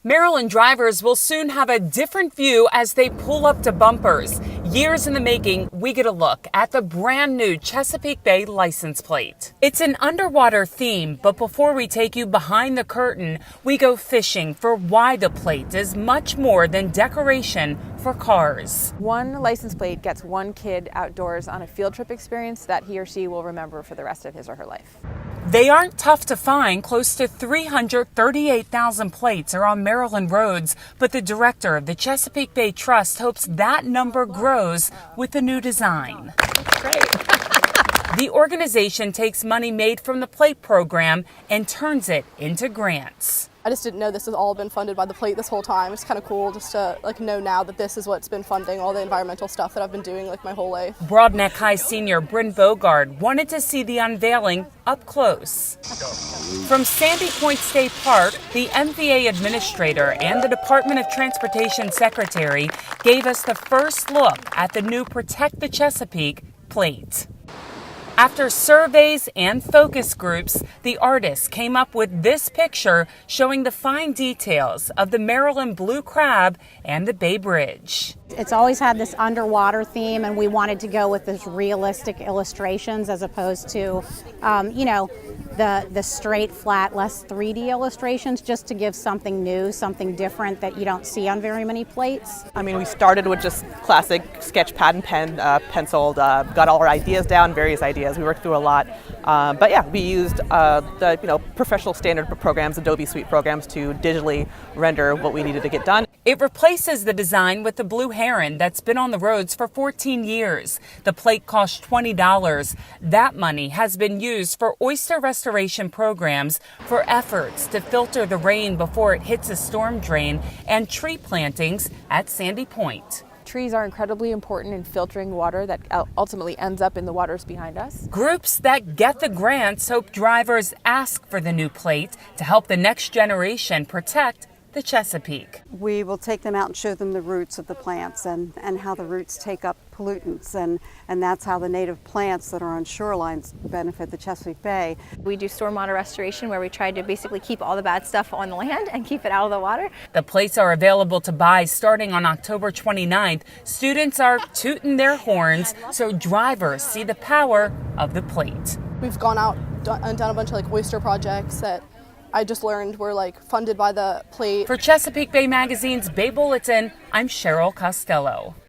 Maryland drivers will soon have a different view as they pull up to bumpers. Years in the making, we get a look at the brand new Chesapeake Bay license plate. It's an underwater theme, but before we take you behind the curtain, we go fishing for why the plate is much more than decoration for cars. One license plate gets one kid outdoors on a field trip experience that he or she will remember for the rest of his or her life. They aren't tough to find. Close to 338,000 plates are on Maryland roads, but the director of the Chesapeake Bay Trust hopes that number grows with the new design. That's great. The organization takes money made from the plate program and turns it into grants. I just didn't know this has all been funded by the plate this whole time. It's kind of cool just to know now that this is what's been funding all the environmental stuff that I've been doing my whole life. Broadneck High senior Bryn Bogard wanted to see the unveiling up close. From Sandy Point State Park, the MVA administrator and the Department of Transportation secretary gave us the first look at the new Protect the Chesapeake plate. After surveys and focus groups, the artists came up with this picture showing the fine details of the Maryland blue crab and the Bay Bridge. It's always had this underwater theme, and we wanted to go with this realistic illustrations as opposed to, the straight, flat, less 3D illustrations, just to give something new, something different that you don't see on very many plates. I mean, we started with just classic sketch pad and pen, penciled, got all our ideas down, various ideas. We worked through a lot. But yeah, we used the professional standard programs, Adobe Suite programs, to digitally render what we needed to get done. It replaces the design with the blue heron that's been on the roads for 14 years. The plate cost $20. That money has been used for oyster restoration programs, for efforts to filter the rain before it hits a storm drain, and tree plantings at Sandy Point. Trees are incredibly important in filtering water that ultimately ends up in the waters behind us. Groups that get the grants hope drivers ask for the new plate to help the next generation protect the Chesapeake. We will take them out and show them the roots of the plants and how the roots take up pollutants, and that's how the native plants that are on shorelines benefit the Chesapeake Bay. We do stormwater restoration where we try to basically keep all the bad stuff on the land and keep it out of the water. The plates are available to buy starting on October 29th. Students are tooting their horns so drivers see the power of the plate. We've gone out and done a bunch of oyster projects that I just learned were funded by the plate. For Chesapeake Bay Magazine's Bay Bulletin, I'm Cheryl Costello.